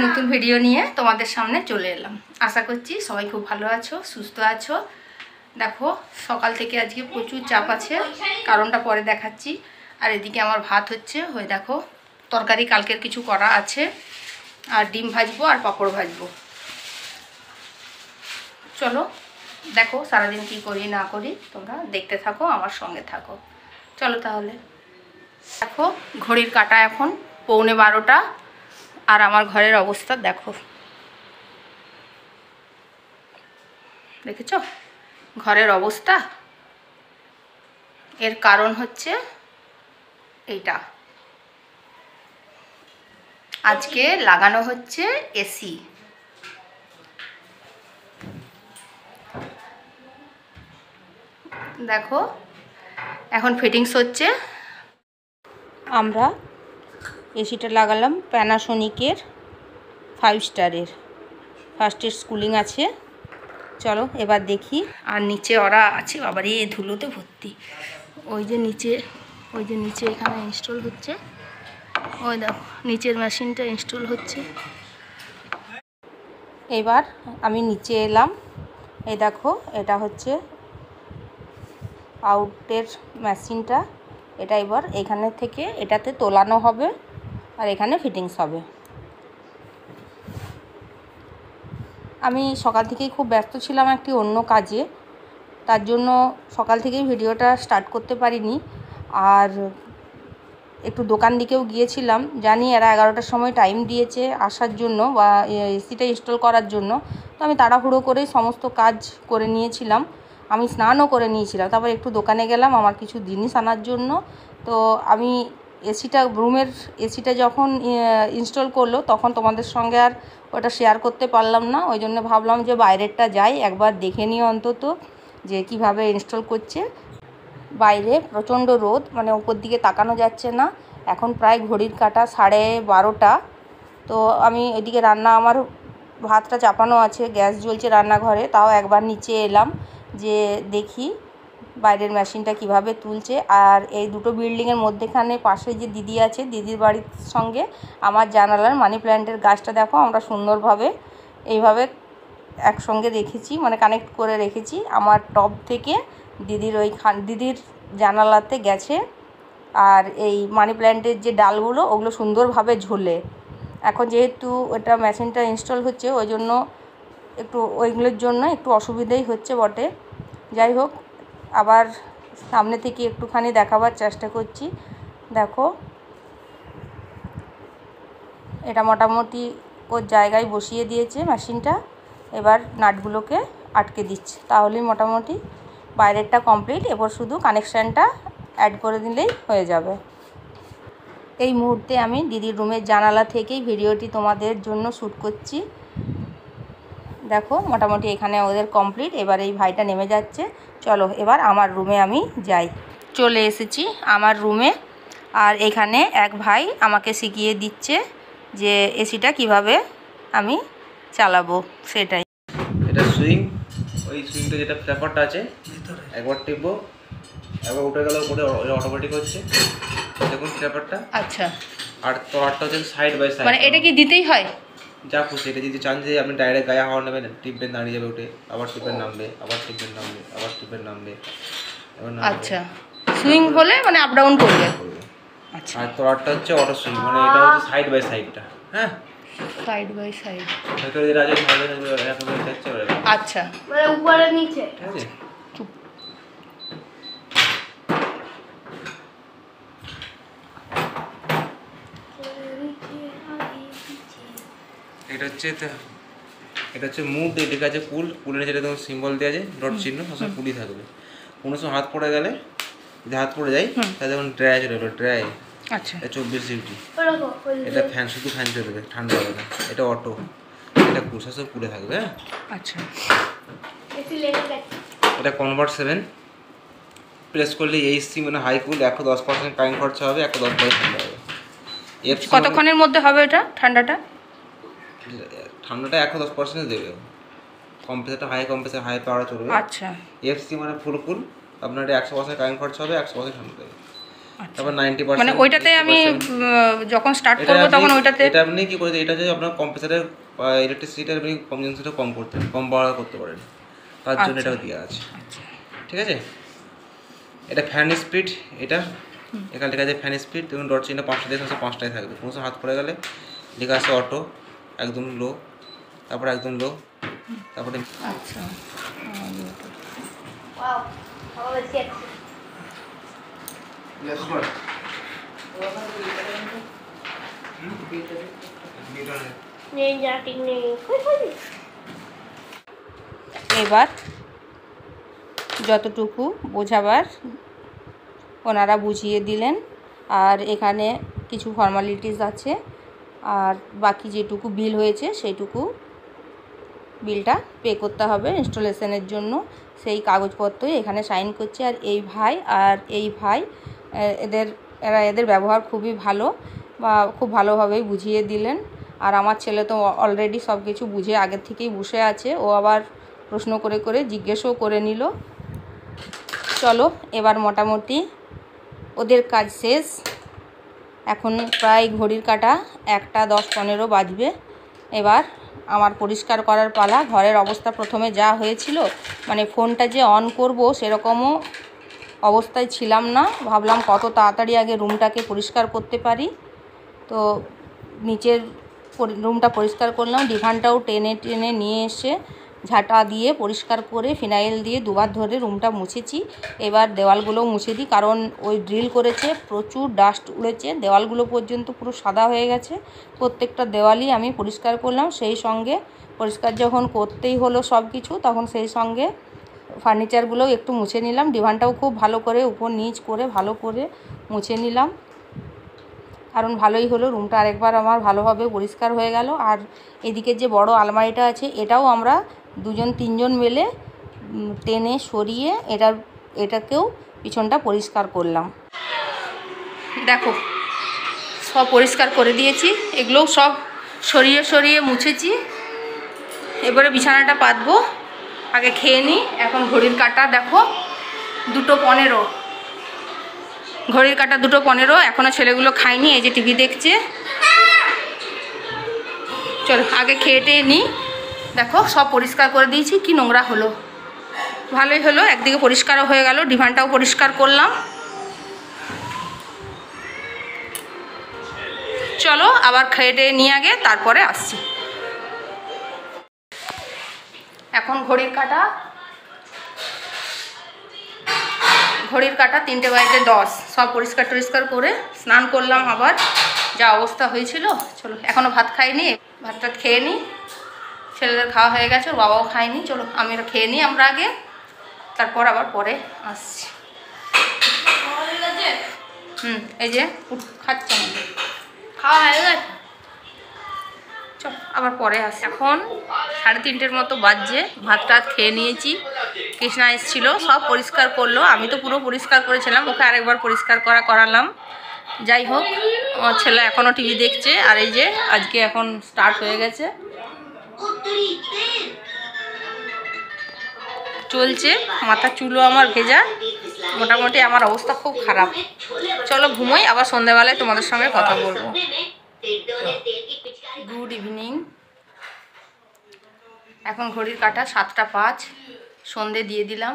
নতুন ভিডিও নিয়ে তোমাদের সামনে চলে এলাম। আশা করছি সবাই খুব ভালো আছো, সুস্থ আছো। দেখো সকাল থেকে আজকে প্রচুর চাপ আছে, কারণটা পরে দেখাচ্ছি। আর এদিকে আমার ভাত হচ্ছে, হয়ে দেখো তরকারি কালকের কিছু করা আছে, আর ডিম ভাজবো আর পাঁপড় ভাজবো। চলো দেখো সারাদিন কি করি না করি, তোমরা দেখতে থাকো, আমার সঙ্গে থাকো। চলো তাহলে। দেখো ঘড়ির কাঁটা এখন 11:15, আর আমার ঘরের অবস্থা দেখো, দেখেছ ঘরের অবস্থা। এর কারণ হচ্ছে এইটা, আজকে লাগানো হচ্ছে এসি। দেখো এখন ফিটিংস হচ্ছে। আমরা এসিটা লাগালাম প্যানাসোনিকের 5 স্টারের, ফার্স্ট এর স্কুলিং আছে। চলো এবার দেখি। আর নিচে ওরা আছে, বাবার এই ধুলোতে ভর্তি। ওই যে নিচে এখানে ইনস্টল হচ্ছে, ওই দেখো নিচের মেশিনটা ইনস্টল হচ্ছে। এবার আমি নিচে এলাম, এই দেখো এটা হচ্ছে আউটের মেশিনটা। এটা এবার এখানে থেকে এটাতে তোলানো হবে, আর এখানে ফিটিংস হবে। আমি সকাল থেকেই খুব ব্যস্ত ছিলাম একটি অন্য কাজে, তার জন্য সকাল থেকেই ভিডিওটা স্টার্ট করতে পারিনি। আর একটু দোকান দিকেও গিয়েছিলাম, জানি এরা 11টার সময় টাইম দিয়েছে আসার জন্য বা এসিটা ইনস্টল করার জন্য। তো আমি তাড়াহুড়ো করেই সমস্ত কাজ করে নিয়েছিলাম, আমি স্নানও করে নিয়েছিলাম। তারপর একটু দোকানে গেলাম আমার কিছু জিনিস আনার জন্য। তো আমি রুমের এসিটা যখন ইনস্টল করলো, তখন তোমাদের সঙ্গে আর ওটা শেয়ার করতে পারলাম না। ওই জন্য ভাবলাম যে বাইরেরটা যাই, একবার দেখে নিই অন্তত যে কিভাবে ইনস্টল করছে। বাইরে প্রচণ্ড রোদ, মানে উপর দিকে তাকানো যাচ্ছে না। এখন প্রায় ঘড়ির কাঁটা 12:30। তো আমি এদিকে আমার ভাতটা চাপানো আছে, গ্যাস জ্বলছে রান্নাঘরে, তাও একবার নিচে এলাম যে দেখি বাইরের মেশিনটা কিভাবে তুলছে। আর এই দুটো বিল্ডিংয়ের মধ্যেখানে পাশে যে দিদি আছে, দিদির বাড়ির সঙ্গে আমার জানালার মানি প্ল্যান্টের গাছটা দেখো আমরা সুন্দরভাবে এইভাবে একসঙ্গে রেখেছি, মানে কানেক্ট করে রেখেছি। আমার টব থেকে দিদির জানালাতে গেছে, আর এই মানি প্ল্যান্টের যে ডালগুলো ওগুলো সুন্দরভাবে ঝোলে। এখন যেহেতু এটা মেশিনটা ইনস্টল হচ্ছে, ওই জন্য ওইগুলোর জন্য একটু অসুবিধাই হচ্ছে বটে। যাই হোক, আবার সামনে থেকে একটুখানি দেখাবার চেষ্টা করছি। দেখো এটা মোটামুটি ওর জায়গায় বসিয়ে দিয়েছে মেশিনটা। এবার নাটগুলোকে আটকে দিচ্ছে, তাহলেই মোটামুটি বাইরেরটা কমপ্লিট। এবার শুধু কানেকশানটা অ্যাড করে দিলেই হয়ে যাবে। এই মুহূর্তে আমি দিদির রুমের জানালা থেকেই ভিডিওটি তোমাদের জন্য শ্যুট করছি। দেখো মোটামুটি এখানে ওদের কমপ্লিট। এবার এই ভাইটা নেমে যাচ্ছে। চলো এবার আমার রুমে আমি যাই। চলে এসেছি আমার রুমে, আর এখানে এক ভাই আমাকে শিখিয়ে দিচ্ছে যে এসিটা কিভাবে আমি চালাবো, সেটাই। এটা সুইং, ওই সুইংটা যেটা ফ্ল্যাপারটা আছে একবার টিপবো, একবার উঠে গেল, উপরে অটোমেটিক হচ্ছে। দেখুন ফ্ল্যাপারটা। আচ্ছা। আর তলারটা হচ্ছে সাইড বাই সাইড, মানে এটা কি দিতেই হয়? যা খুশি। এটা যদি চান যে আপনি ডাইরেক্ট গায়ে হাওয়া নেবেন, টিপবেন দাঁড়িয়ে যাবে, উঠে আবার টিপবেন নামবে, আবার টিপবেন নামবে, আবার টিপবেন নামবে। আচ্ছা, সুইং হলে মানে আপ ডাউন করবে। আচ্ছা। আর তলারটা হচ্ছে অটো সুইং, মানে এটা হচ্ছে সাইড বাই সাইডটা। হ্যাঁ, সাইড বাই সাইড। ভিতরে যেটা আছে সাইড বাই সাইড এরকম হচ্ছে। আচ্ছা, মানে উপরে নিচে। ঠিক আছে। এটা হচ্ছে মুভ, এদিকে আছে পুল। পুলের যেটা তোমার সিম্বল দেওয়া আছে ডট চিহ্ন, সবসময় পুলই থাকবে। কোনো সময় হাত পড়ে গেলে, যদি হাত পড়ে যায় তাহলে যেমন ড্রাই চলে যাবে, ড্রাই। আচ্ছা। এটা 24 ডিউটি। এটা ফ্যান, শুধু ফ্যান চলবে, ঠান্ডা হবে না। এটা অটো, এটা পুল, সবসময় পুলে থাকবে। হ্যাঁ, আচ্ছা। এটা কনভার্ট 7 প্রেস করলে এইচসি মানে হাই কুল। 110% কারেন্ট খরচা হবে, 110% ঠান্ডা হবে। কতক্ষণের মধ্যে হবে এটা ঠান্ডাটা? ঠান্ডাটা 110% দেবে। কম্প্রেসারটা হাই পাওয়ারে চলবে। আচ্ছা। এফসি মানে ফুল কুল, আপনার 100% কারেন্ট খরচা হবে, 100% ঠান্ডা দেবে। তারপর 90% মানে ওইটাতে আমি যখন স্টার্ট করব তখন ওইটাতে এটা আপনি কি করে, এটা যদি আপনার কম্প্রেসারের ইলেকট্রিসিটির আপনি কনজিউমশনটা কম কম বাড়া করতে পারেন, তার জন্য এটাও দেওয়া আছে। ঠিক আছে, এটা ফ্যান স্পিড, এটা এখানে লেখা আছে ফ্যান স্পিড, দেখুন ডট চিহ্ন 5টা দিয়ে 5টাই থাকবে। কোনো সময় হাত পড়ে গেলে লেখা আছে অটো, একদম লো, তারপরে একদম লো, তারপরে আচ্ছা এবার যতটুকু বোঝাবার ওনারা বুঝিয়ে দিলেন। আর এখানে কিছু ফর্মালিটিস আছে, আর বাকি যেটুকু বিল হয়েছে সেইটুকু বিলটা পে করতে হবে ইনস্টলেশনের জন্য। সেই কাগজপত্রই এখানে সাইন করছে। আর এই ভাই এদের ব্যবহার খুবই ভালো, বা খুব ভালোভাবেই বুঝিয়ে দিলেন। আর আমার ছেলে তো অলরেডি সব কিছু বুঝে আগের থেকেই বসে আছে, ও আবার প্রশ্ন করে করে জিজ্ঞেসও করে নিল। চলো এবার মোটামুটি ওদের কাজ শেষ। এখন প্রায় ঘড়ির কাঁটা 1টা 10-15 বাজবে। এবার আমার পরিষ্কার করার পালা। ঘরের অবস্থা প্রথমে যা হয়েছিল, মানে ফোনটা যে অন করব সেরকমও অবস্থায় ছিলাম না। ভাবলাম কত তাড়াতাড়ি আগে রুমটাকে পরিষ্কার করতে পারি। তো নিচের রুমটা পরিষ্কার করলাম, ডিভানটাও টেনে টেনে নিয়ে এসে ঝাঁটা দিয়ে পরিষ্কার করে ফিনাইল দিয়ে 2বার ধরে রুমটা মুছেছি। এবার দেওয়ালগুলোও মুছে দিই, কারণ ওই ড্রিল করেছে, প্রচুর ডাস্ট উড়েছে, দেওয়ালগুলো পর্যন্ত পুরো সাদা হয়ে গেছে। প্রত্যেকটা দেওয়ালই আমি পরিষ্কার করলাম। সেই সঙ্গে পরিষ্কার যখন করতেই হলো সব কিছু, তখন সেই সঙ্গে ফার্নিচারগুলোও একটু মুছে নিলাম। ডিভানটাও খুব ভালো করে উপর নিচ করে ভালো করে মুছে নিলাম, কারণ ভালোই হলো, রুমটা আরেকবার আমার ভালোভাবে পরিষ্কার হয়ে গেল। আর এদিকে যে বড় আলমারিটা আছে, এটাও আমরা 2-3জন মিলে টেনে সরিয়ে এটাকেও পিছনটা পরিষ্কার করলাম। দেখো সব পরিষ্কার করে দিয়েছি, এগুলোও সব সরিয়ে সরিয়ে মুছেছি। এবারে বিছানাটা পাতবো, আগে খেয়ে নিই। এখন ঘড়ির কাঁটা দেখো 2:15, ঘড়ির কাঁটা 2:15। এখনও ছেলেগুলো খায়নি, এই যে টিভি দেখছে। চলো আগে খেয়ে টেয়ে নিই। দেখো সব পরিষ্কার করে দিয়েছি, কি নোংরা হলো। ভালোই হলো, একদিকে পরিষ্কারও হয়ে গেল, ডিভানটাও পরিষ্কার করলাম। চলো আবার খেয়ে টেয়ে নিয়ে আগে তারপরে আসছি। এখন ঘড়ির কাঁটা 3:10। সব পরিষ্কার টরিষ্কার করে স্নান করলাম, আবার যা অবস্থা হয়েছিল। চলো এখনও ভাত খাইনি, ভাতটা খেয়ে নিই। ছেলেদের খাওয়া হয়ে গেছে, ওর বাবাও খায়নি। চলো আমি এটা খেয়ে নিই আমরা আগে, তারপর আবার পরে আসছি। এই যে খাচ্ছে খাওয়া হয়ে গেছে, চলো আবার পরে আসছি। এখন 3:30 মতো বাজছে, ভাতটা খেয়ে নিয়েছি। কৃষ্ণা এসেছিলো, সব পরিষ্কার করলো। আমি তো পুরো পরিষ্কার করেছিলাম, ওকে আরেকবার পরিষ্কার করালাম। যাই হোক, আমার ছেলে এখনও টিভি দেখছে। আর এই যে আজকে এখন স্টার্ট হয়ে গেছে, চলছে। মাথা চুলও আমার ভেজা, মোটামুটি আমার অবস্থা খুব খারাপ। চলো ঘুমোই, আবার সন্ধ্যাবেলায় তোমাদের সঙ্গে কথা বলবো। Good evening. এখন ঘড়ির কাঁটা 7:05, সন্ধে দিয়ে দিলাম।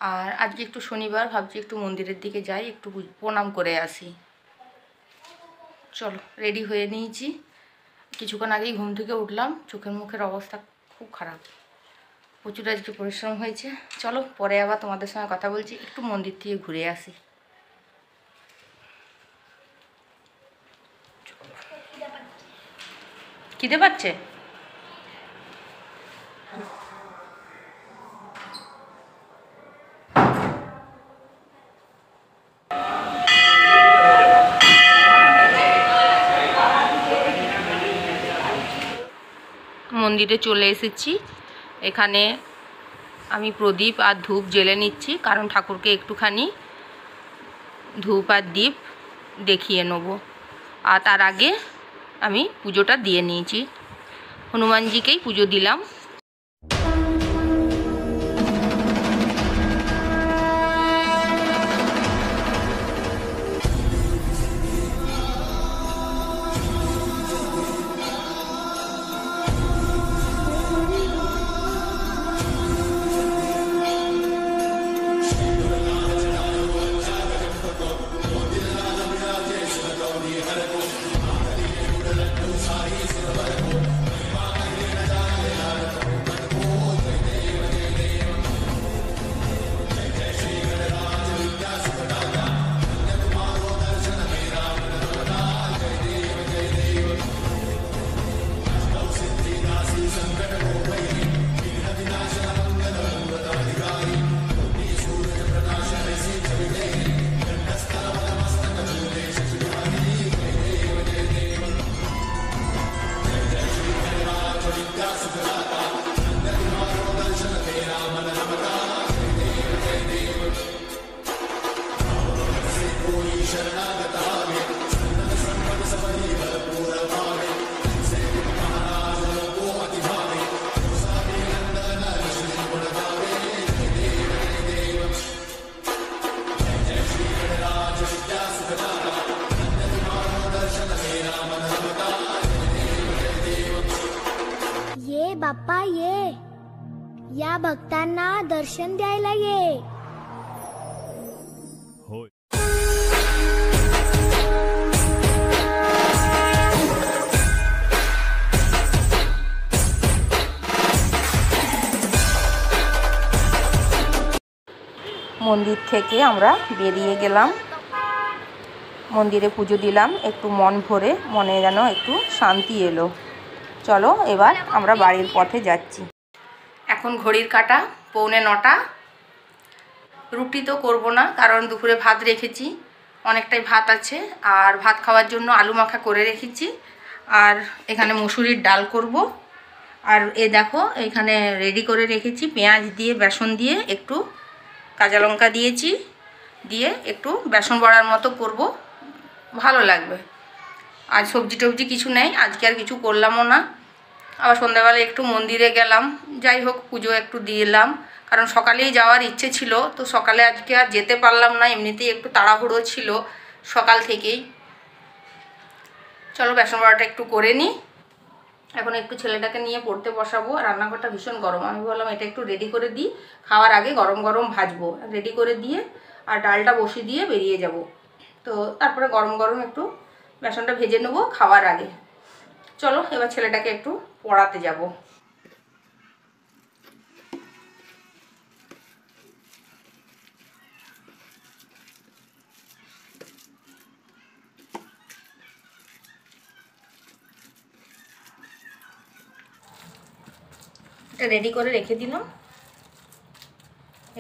আর আজকে একটু শনিবার, ভাবছি একটু মন্দিরের দিকে যাই, একটু প্রণাম করে আসি। চলো রেডি হয়ে নিয়েছি, কিছুক্ষণ আগেই ঘুম থেকে উঠলাম। চোখের মুখের অবস্থা খুব খারাপ, প্রচুর আজকে পরিশ্রম হয়েছে। চলো পরে আবার তোমাদের সঙ্গে কথা বলছি, একটু মন্দির থেকে ঘুরে আসি। খিদে পাচ্ছে? মন্দিরে চলে এসেছি। এখানে আমি প্রদীপ আর ধূপ জ্বেলে নিচ্ছি, কারণ ঠাকুরকে একটুখানি ধূপ আর দীপ দেখিয়ে নেব। আর তার আগে আমি পুজোটা দিয়ে নিয়েছি, হনুমানজিকেই পুজো দিলাম। या भक्तांना दर्शन द्यायला ये। মন্দির থেকে আমরা বেরিয়ে গেলাম, মন্দিরে পুজো দিলাম, একটু মন ভরে, মনে যেন একটু শান্তি এলো। চলো এবার আমরা বাড়ির পথে যাচ্ছি। এখন ঘড়ির কাঁটা 8:45। রুটি তো করব না, কারণ দুপুরে ভাত রেখেছি, অনেকটাই ভাত আছে। আর ভাত খাওয়ার জন্য আলু মাখা করে রেখেছি, আর এখানে মসুরির ডাল করব। আর এ দেখো এখানে রেডি করে রেখেছি পেঁয়াজ দিয়ে, বেসন দিয়ে, একটু কাঁচা লঙ্কা দিয়েছি, দিয়ে একটু বেসন বড়ার মতো করব, ভালো লাগবে। আজ সবজি টবজি কিছু নেই, আজকে আর কিছু করলামও না। আবার সন্ধ্যাবেলা একটু মন্দিরে গেলাম, যাই হোক পুজো একটু দিলাম, কারণ সকালেই যাওয়ার ইচ্ছে ছিল, তো সকালে আজকে আর যেতে পারলাম না, এমনিতেই একটু তাড়াহুড়ো ছিল সকাল থেকেই। চলো বেসন বড়াটা একটু করে নিই। এখন একটু ছেলেটাকে নিয়ে পড়তে বসাবো। রান্নাঘরটা ভীষণ গরম, আমি বললাম এটা একটু রেডি করে দিই, খাওয়ার আগে গরম গরম ভাজবো। রেডি করে দিয়ে আর ডালটা বসিয়ে দিয়ে বেরিয়ে যাব। তো তারপরে গরম গরম একটু বেসনটা ভেজে নেবো খাওয়ার আগে। চলো এবার ছেলেটাকে একটু পড়াতে যাব। এটা রেডি করে রেখে দিলাম,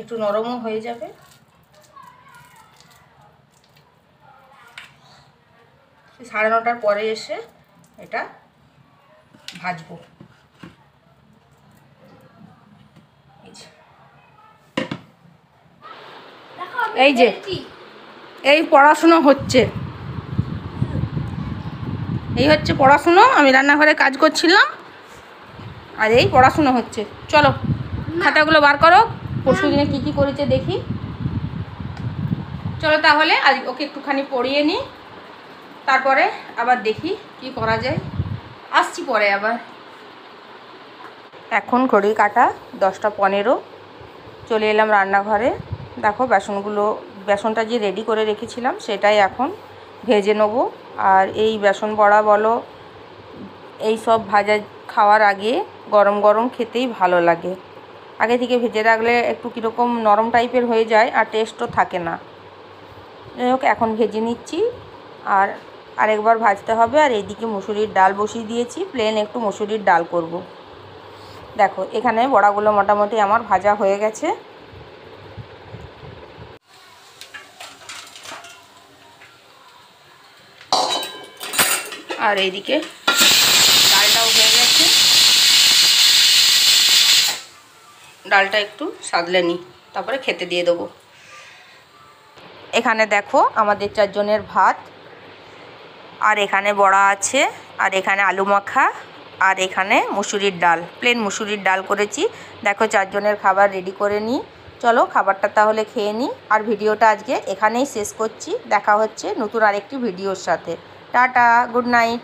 একটু নরমও হয়ে যাবে। 9:30টার পরে এসে এটা ভাজবো। এই যে এই পড়াশুনো হচ্ছে, এই হচ্ছে পড়াশুনো। আমি রান্নাঘরে কাজ করছিলাম আর এই পড়াশুনো হচ্ছে। চলো খাতাগুলো বার করো, পরশু দিনে কী কী করেছে দেখি। চলো তাহলে আজ ওকে একটুখানি পড়িয়ে নিই, তারপরে আবার দেখি কি করা যায়, আসছি পরে আবার। এখন ঘড়ি কাটা 10:15। চলে এলাম রান্নাঘরে। দেখো বেসনটা যে রেডি করে রেখেছিলাম সেটাই এখন ভেজে নেব। আর এই বেসন বড়া বলো, এই সব ভাজা খাওয়ার আগে গরম গরম খেতেই ভালো লাগে। আগে থেকে ভেজে রাখলে একটু কীরকম নরম টাইপের হয়ে যায় আর টেস্টও থাকে না। যাই হোক এখন ভেজে নিচ্ছি, আর আরেকবার ভাজতে হবে। আর এইদিকে মুসুরির ডাল বসিয়ে দিয়েছি, প্লেন একটু মুসুরির ডাল করব। দেখো এখানে বড়াগুলো মোটামুটি আমার ভাজা হয়ে গেছে। আর এইদিকে ডালটাও হয়ে গেছে, ডালটা একটু সাদলে নিই, তারপরে খেতে দিয়ে দেবো। এখানে দেখো আমাদের 4 জনের ভাত, আর এখানে বড়া আছে, আর এখানে আলু মাখা, আর এখানে মুসুরির ডাল, প্লেন মুসুরির ডাল করেছি। দেখো 4 জনের খাবার রেডি করে নিই। চলো খাবারটা তাহলে খেয়ে নিই। আর ভিডিওটা আজকে এখানেই শেষ করছি। দেখা হচ্ছে নতুন আরেকটি ভিডিওর সাথে। Tata, good night.